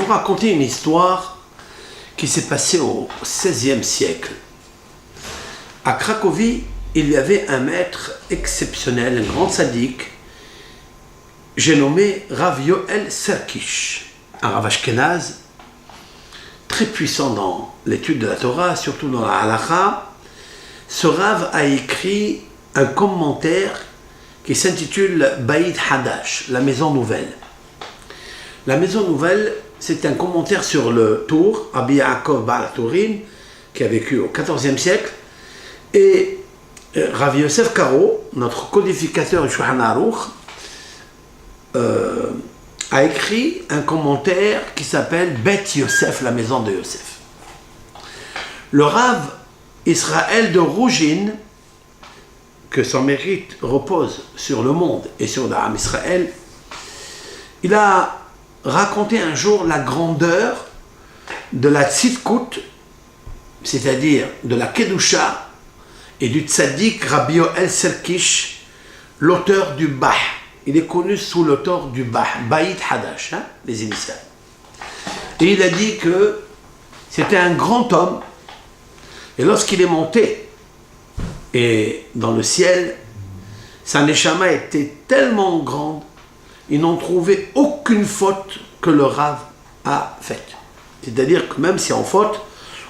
raconter une histoire qui s'est passée au XVIe siècle. À Cracovie, il y avait un maître exceptionnel, un grand sadique, j'ai nommé Rav Yoel Serkish, un Rav Ashkenaz, très puissant dans l'étude de la Torah, surtout dans la Halakha. Ce Rav a écrit un commentaire qui s'intitule Bayit Hadash, la maison nouvelle. La maison nouvelle, c'est un commentaire sur le Tour, Rabbi Yaakov Baal Turin, qui a vécu au XIVe siècle, et Rav Yosef Karo, notre codificateur du Shulchan Aruch, a écrit un commentaire qui s'appelle Bet Yosef, la maison de Yosef. Le Rav Israël de Rougine, que son mérite repose sur le monde et sur l'âme Israël, il a raconté un jour la grandeur de la tzidkut, c'est-à-dire de la kedusha et du tzaddik Rabbi Yoel Serkish, l'auteur du Bah. Il est connu sous l'auteur du Bah, Bayit Hadash, les initiales. Et il a dit que c'était un grand homme, et lorsqu'il est monté et dans le ciel, sa neshama était tellement grande, ils n'ont trouvé aucune faute que le Rav a faite. C'est-à-dire que même si on faute,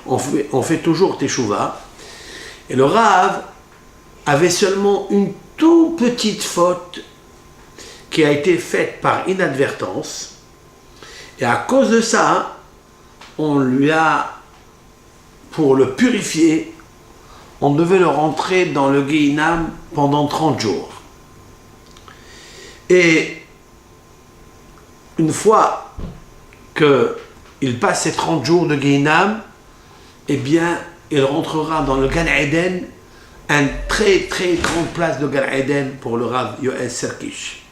on fait toujours teshuva. Et le Rav avait seulement une toute petite faute qui a été faite par inadvertance. Et à cause de ça, on lui a, pour le purifier, on devait le rentrer dans le Gehinam pendant 30 jours. Et une fois qu'il passe ces 30 jours de Gehinam, eh bien, il rentrera dans le Gan Eden, une très très grande place de Gan Eden pour le Rav Yoel Serkish.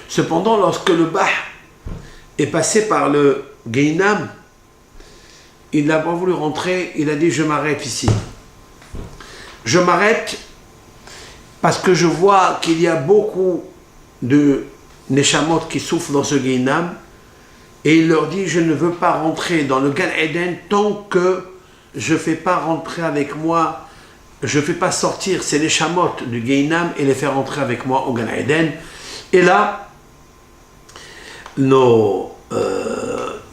Cependant, lorsque le Bah est passé par le Gehinam, il n'a pas voulu rentrer, il a dit « je m'arrête ici ». Je m'arrête parce que je vois qu'il y a beaucoup de Neshamot qui souffrent dans ce Gehinam, et il leur dit « je ne veux pas rentrer dans le Gan Eden tant que je ne fais pas rentrer avec moi, je ne fais pas sortir ces Neshamot du Gehinam et les faire rentrer avec moi au Gan Eden ». Et là, le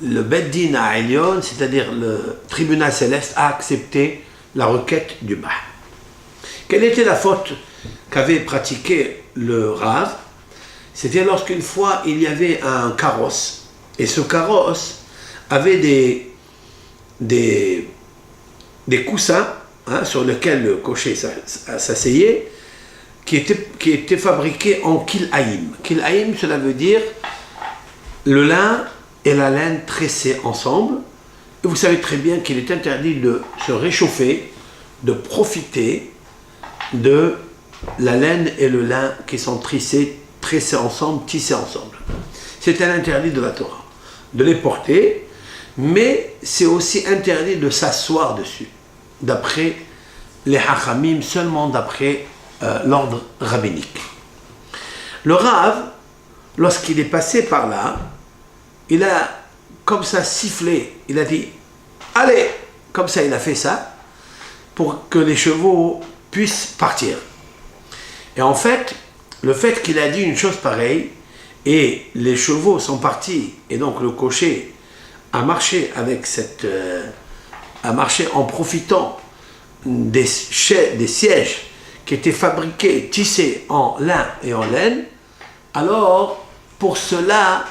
Bet Din à Elyon, c'est-à-dire le tribunal céleste, a accepté la requête du Bah. Quelle était la faute qu'avait pratiqué le Rav? C'était lorsqu'une fois il y avait un carrosse, et ce carrosse avait des coussins sur lesquels le cocher s'asseyait, qui étaient fabriqués en kil'aïm. Kil'aïm, cela veut dire le lin et la laine tressés ensemble. Et vous savez très bien qu'il est interdit de se réchauffer, de profiter de la laine et le lin qui sont tressés ensemble, tissés ensemble. C'est un interdit de la Torah de les porter, mais c'est aussi interdit de s'asseoir dessus, d'après les Hachamim, seulement d'après l'ordre rabbinique. Le Rav, lorsqu'il est passé par là, il a comme ça sifflé, il a dit « Allez !» Comme ça, il a fait ça, pour que les chevaux puissent partir. Et en fait, le fait qu'il a dit une chose pareille, et les chevaux sont partis, et donc le cocher a marché en profitant des sièges qui étaient fabriqués, tissés en lin et en laine, alors pour cela,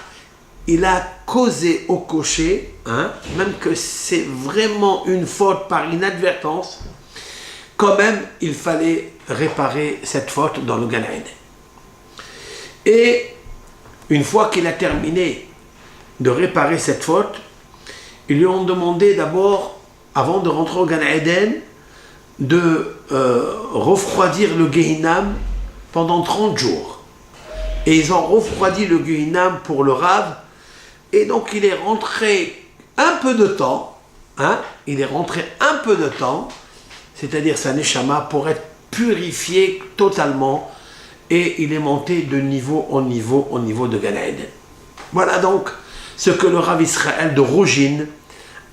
il a causé au cocher, même que c'est vraiment une faute par inadvertance, quand même il fallait réparer cette faute dans le Gan Eden. Et une fois qu'il a terminé de réparer cette faute, ils lui ont demandé d'abord, avant de rentrer au Gan Eden, de refroidir le Gehinam pendant 30 jours. Et ils ont refroidi le Gehinam pour le Rav, et donc il est rentré un peu de temps, c'est-à-dire sa neshama, pour être purifié totalement, et il est monté de niveau en niveau de Gan Eden. Voilà donc ce que le Rav Israël de Rougine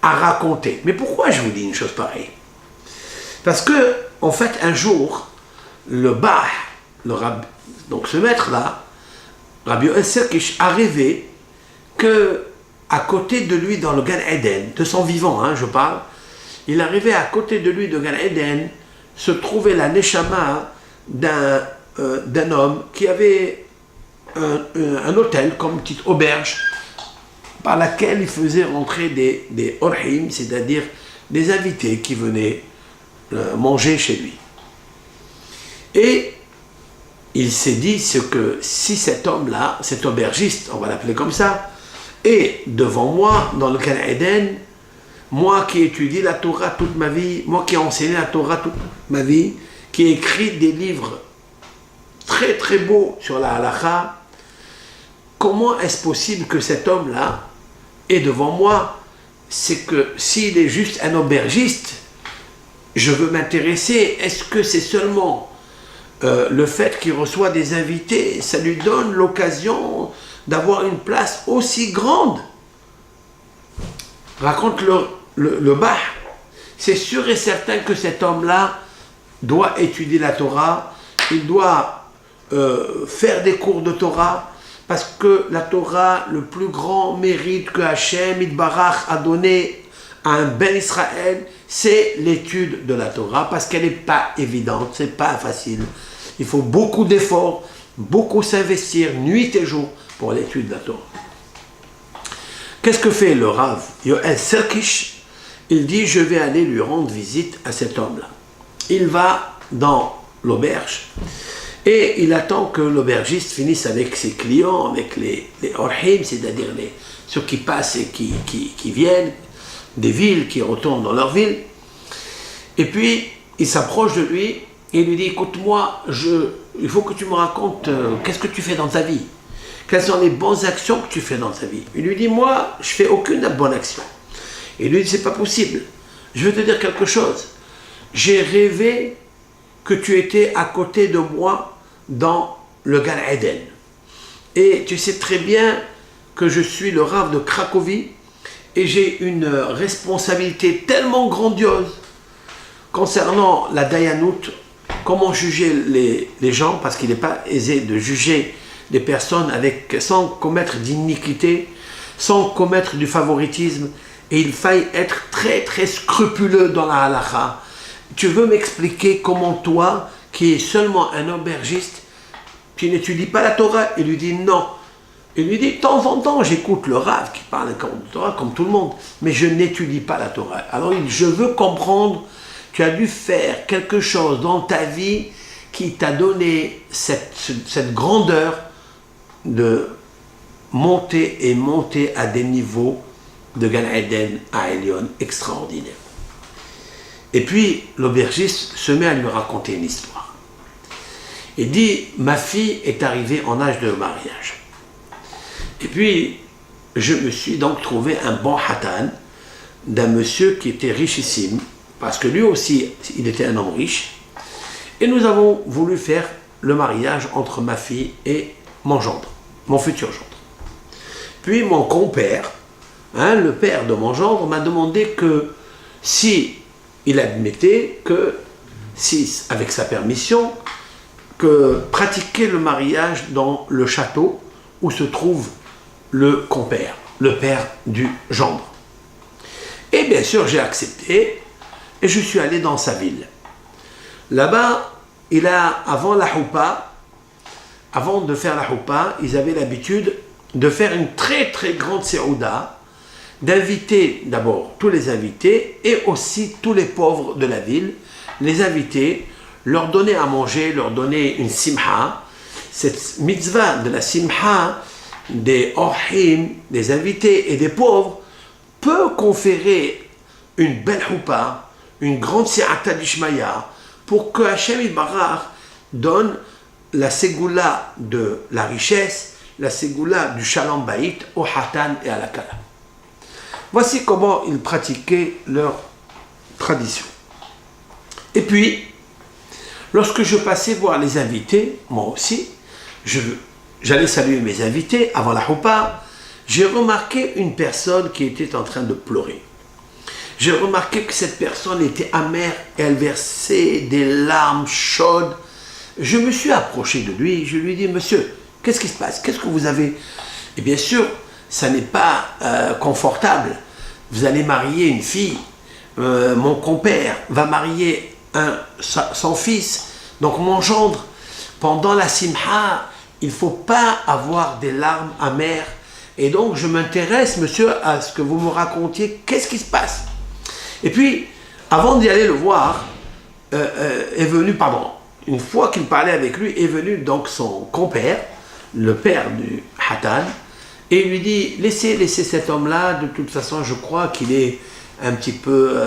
a raconté. Mais pourquoi je vous dis une chose pareille? Parce que, en fait, un jour, le Bah, donc ce maître-là, Rabbi Yoel Serkish, a rêvé que, à côté de lui dans le Gan Eden, de son vivant, je parle, il arrivait à côté de lui de Gan Eden, se trouvait la Neshama d'un homme qui avait un hôtel, comme une petite auberge, par laquelle il faisait rentrer des orhim, c'est-à-dire des invités qui venaient manger chez lui. Et il s'est dit que si cet homme-là, cet aubergiste, on va l'appeler comme ça, est devant moi dans le Gan Eden, moi qui étudie la Torah toute ma vie, moi qui ai enseigné la Torah toute ma vie, qui ai écrit des livres très très beaux sur la halakha, comment est-ce possible que cet homme-là est devant moi? C'est que s'il est juste un aubergiste, je veux m'intéresser, est-ce que c'est seulement le fait qu'il reçoit des invités, ça lui donne l'occasion d'avoir une place aussi grande? Raconte le Bah, c'est sûr et certain que cet homme-là doit étudier la Torah, il doit faire des cours de Torah, parce que la Torah, le plus grand mérite que Hachem Yitbarach a donné à un Ben Israël, c'est l'étude de la Torah, parce qu'elle n'est pas évidente, c'est pas facile. Il faut beaucoup d'efforts, beaucoup s'investir, nuit et jour, pour l'étude de la Torah. Qu'est-ce que fait le Rav Yoel Serkish? Il dit, je vais aller lui rendre visite à cet homme-là. Il va dans l'auberge et il attend que l'aubergiste finisse avec ses clients, avec les orhim, c'est-à-dire ceux qui passent et qui viennent des villes, qui retournent dans leur ville. Et puis, il s'approche de lui et il lui dit, écoute-moi, il faut que tu me racontes qu'est-ce que tu fais dans ta vie. Quelles sont les bonnes actions que tu fais dans ta vie? Il lui dit, moi, je fais aucune bonne action. Et il lui dit, c'est pas possible. Je vais te dire quelque chose. J'ai rêvé que tu étais à côté de moi dans le Gan Eden. Et tu sais très bien que je suis le Rav de Cracovie et j'ai une responsabilité tellement grandiose concernant la Dayanout, comment juger les gens, parce qu'il n'est pas aisé de juger des personnes sans commettre d'iniquité, sans commettre du favoritisme, et il faille être très très scrupuleux dans la halakha. Tu veux m'expliquer comment toi, qui es seulement un aubergiste, tu n'étudies pas la Torah? Il lui dit non. Il lui dit, de temps en temps, j'écoute le Rav qui parle de Torah comme tout le monde, mais je n'étudie pas la Torah. Alors il dit, je veux comprendre, tu as dû faire quelque chose dans ta vie qui t'a donné cette grandeur de monter à des niveaux de Gan Eden à Elion extraordinaire. Et puis l'aubergiste se met à lui raconter une histoire. Il dit, ma fille est arrivée en âge de mariage. Et puis je me suis donc trouvé un bon hatan d'un monsieur qui était richissime, parce que lui aussi il était un homme riche, et nous avons voulu faire le mariage entre ma fille et mon gendre, mon futur gendre. Puis mon compère, le père de mon gendre, m'a demandé que si il admettait que, si avec sa permission, que pratiquer le mariage dans le château où se trouve le compère, le père du gendre. Et bien sûr j'ai accepté et je suis allé dans sa ville. Là-bas, avant la houpa, avant de faire la houpa, ils avaient l'habitude de faire une très très grande séouda, d'inviter d'abord tous les invités et aussi tous les pauvres de la ville, les inviter, leur donner à manger, leur donner une simha. Cette mitzvah de la simha, des orhim, des invités et des pauvres, peut conférer une belle houpa, une grande si'ata d'Ishmaya, pour que Hachem Yitbarach donne la ségoula de la richesse, la ségoula du shalom baït au hatan et à la kala. Voici comment ils pratiquaient leur tradition. Et puis, lorsque je passais voir les invités, moi aussi, j'allais saluer mes invités avant la houpa, j'ai remarqué une personne qui était en train de pleurer. J'ai remarqué que cette personne était amère et elle versait des larmes chaudes. Je me suis approché de lui, je lui ai dit, monsieur, qu'est-ce qui se passe? Qu'est-ce que vous avez? Et bien sûr, ça n'est pas confortable. Vous allez marier une fille, mon compère va marier son fils, donc mon gendre. Pendant la simha, il ne faut pas avoir des larmes amères. Et donc, je m'intéresse, monsieur, à ce que vous me racontiez, qu'est-ce qui se passe? Et puis, avant d'y aller le voir, une fois qu'il parlait avec lui, est venu donc son compère, le père du Hatan, et il lui dit, laissez cet homme-là, de toute façon, je crois qu'il est un petit peu...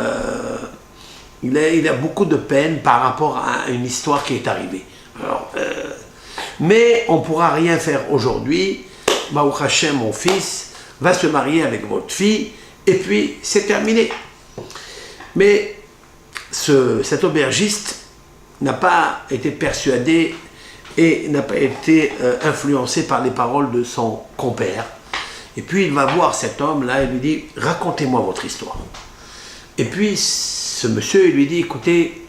il a beaucoup de peine par rapport à une histoire qui est arrivée. Alors, mais on ne pourra rien faire aujourd'hui. Baruch Hashem, mon fils, va se marier avec votre fille, et puis c'est terminé. Mais cet aubergiste n'a pas été persuadé et n'a pas été influencé par les paroles de son compère. Et puis il va voir cet homme-là et lui dit, racontez-moi votre histoire. Et puis ce monsieur il lui dit, écoutez,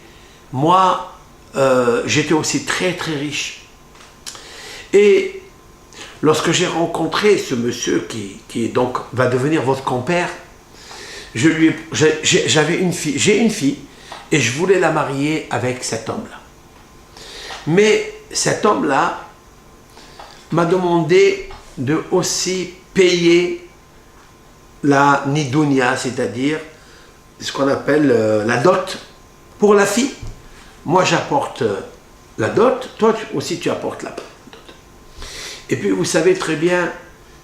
moi j'étais aussi très très riche. Et lorsque j'ai rencontré ce monsieur qui donc va devenir votre compère, j'avais une fille, j'ai une fille et je voulais la marier avec cet homme-là. Mais cet homme-là m'a demandé de aussi payer la nidounia, c'est-à-dire ce qu'on appelle la dot pour la fille. Moi j'apporte la dot, toi aussi tu apportes la dot. Et puis vous savez très bien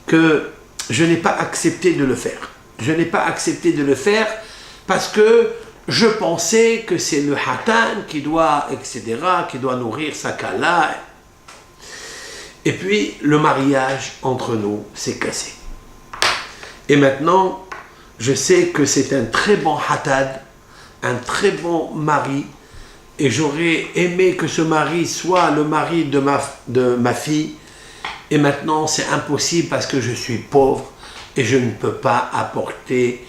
que je n'ai pas accepté de le faire. Je n'ai pas accepté de le faire parce que je pensais que c'est le hatan qui doit, etc., qui doit nourrir sa kala. Et puis le mariage entre nous s'est cassé. Et maintenant, je sais que c'est un très bon hatad, un très bon mari, et j'aurais aimé que ce mari soit le mari de ma fille. Et maintenant, c'est impossible parce que je suis pauvre et je ne peux pas apporter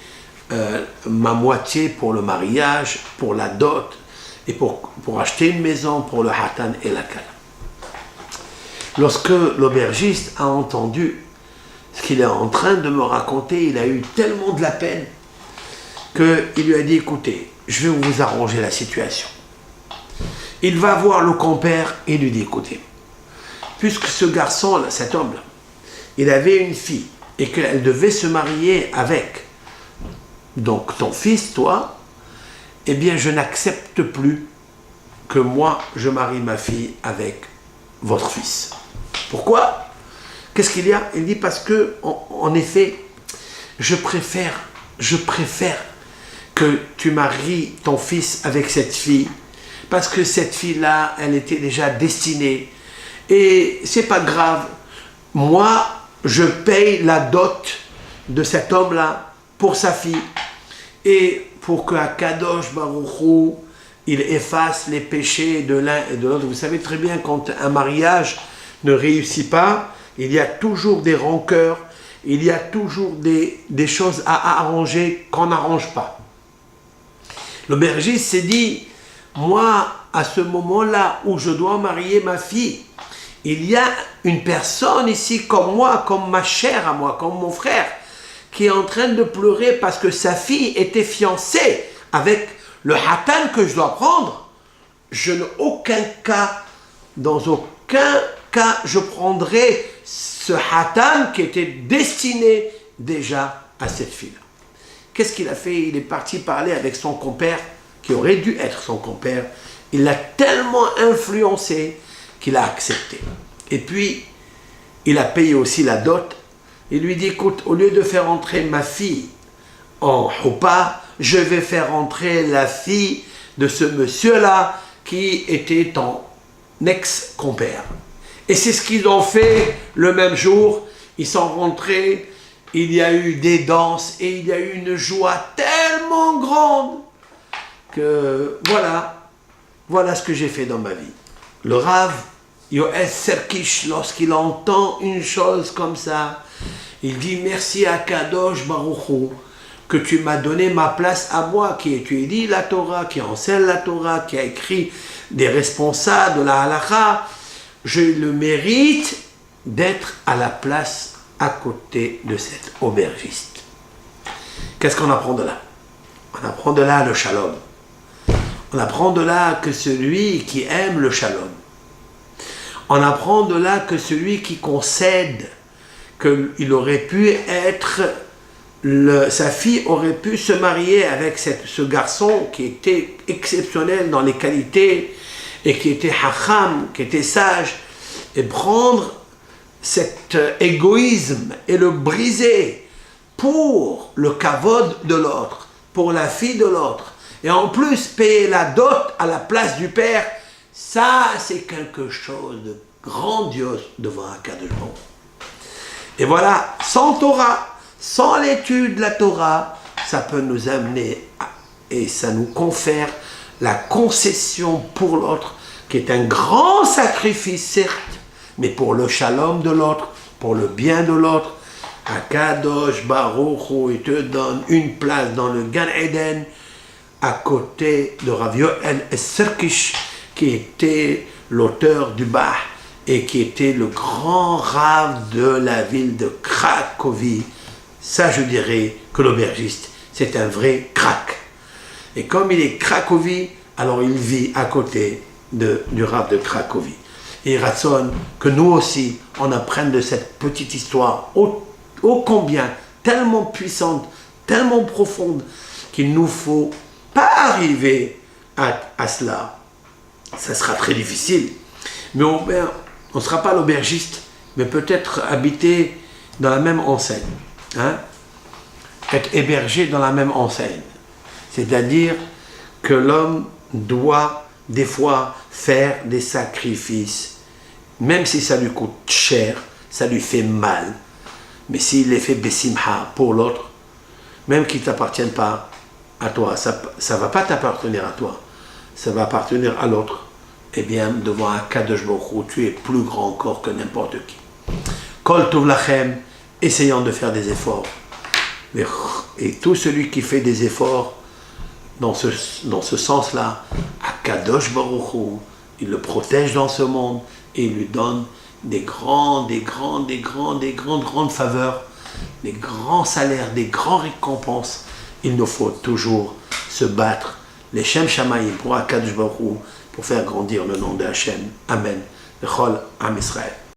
ma moitié pour le mariage, pour la dot et pour acheter une maison pour le hatan et la kala. Lorsque l'aubergiste a entendu ce qu'il est en train de me raconter, il a eu tellement de la peine qu'il lui a dit, écoutez, je vais vous arranger la situation. Il va voir le compère et lui dit, écoutez, puisque ce garçon, cet homme-là, il avait une fille et qu'elle devait se marier avec donc ton fils, toi, eh bien je n'accepte plus que moi je marie ma fille avec votre fils. Pourquoi? Qu'est-ce qu'il y a? Il dit parce que en effet, je préfère que tu maries ton fils avec cette fille parce que cette fille-là, elle était déjà destinée. Et c'est pas grave, moi je paye la dot de cet homme-là pour sa fille et pour que Kadosh Baruch Hu, il efface les péchés de l'un et de l'autre. Vous savez très bien, quand un mariage ne réussit pas, il y a toujours des rancœurs, il y a toujours des choses à arranger qu'on n'arrange pas. L'aubergiste s'est dit, moi à ce moment-là où je dois marier ma fille, il y a une personne ici comme moi, comme ma chère à moi, comme mon frère, qui est en train de pleurer parce que sa fille était fiancée avec le hatan que je dois prendre. Je n'ai dans aucun cas, je prendrai ce hatan qui était destiné déjà à cette fille-là. Qu'est-ce qu'il a fait? Il est parti parler avec son compère, qui aurait dû être son compère. Il l'a tellement influencé qu'il a accepté. Et puis, il a payé aussi la dot. Il lui dit, écoute, au lieu de faire entrer ma fille en choupa, je vais faire entrer la fille de ce monsieur-là qui était ton ex-compère. Et c'est ce qu'ils ont fait le même jour. Ils sont rentrés, il y a eu des danses et il y a eu une joie tellement grande que voilà ce que j'ai fait dans ma vie. Le Rav Yoel Serkish, lorsqu'il entend une chose comme ça, il dit merci à Kadosh Baruch Hu, que tu m'as donné ma place à moi, qui étudie la Torah, qui enseigne la Torah, qui a écrit des responsables de la halakha. Je le mérite d'être à la place à côté de cet aubergiste. Qu'est-ce qu'on apprend de là? On apprend de là le shalom. On apprend de là que celui qui aime le shalom, on apprend de là que celui qui concède, qu'il aurait pu être, sa fille aurait pu se marier avec ce garçon qui était exceptionnel dans les qualités et qui était hacham, qui était sage, et prendre cet égoïsme et le briser pour le kavod de l'autre, pour la fille de l'autre, et en plus payer la dot à la place du père, ça c'est quelque chose de grandiose devant Akadosh Baruch Hu. Et voilà, sans Torah, sans l'étude de la Torah, ça peut nous amener et ça nous confère la concession pour l'autre, qui est un grand sacrifice certes, mais pour le shalom de l'autre, pour le bien de l'autre. Akadosh Baruch Hu, il te donne une place dans le Gan Eden à côté de Rav Yoel Serkish, qui était l'auteur du Bah et qui était le grand rave de la ville de Cracovie. Ça, je dirais que l'aubergiste, c'est un vrai crack. Et comme il est Cracovie, alors il vit à côté du rave de Cracovie. Et Ratson, que nous aussi, on apprenne de cette petite histoire ô combien, tellement puissante, tellement profonde, qu'il nous faut pas arriver à cela. Ça sera très difficile. Mais on ne sera pas l'aubergiste, mais peut-être habiter dans la même enseigne. Hein? Être hébergé dans la même enseigne. C'est-à-dire que l'homme doit des fois faire des sacrifices, même si ça lui coûte cher, ça lui fait mal. Mais s'il les fait besimha pour l'autre, même qu'il ne t'appartienne pas à toi, ça ne va pas t'appartenir à toi, ça va appartenir à l'autre. Eh bien, devant un Kadosh Baruch Hu, tu es plus grand encore que n'importe qui. Kol Tov Lachem, essayons de faire des efforts. Et tout celui qui fait des efforts dans ce sens-là, à Kadosh Baruch Hu, il le protège dans ce monde et il lui donne des grandes faveurs, des grands salaires, des grandes récompenses. Il nous faut toujours se battre, les Shem Shamayim, pour Akadosh Baruch Hu, pour faire grandir le nom de Hachem. Amen. L'Echol Am Israël.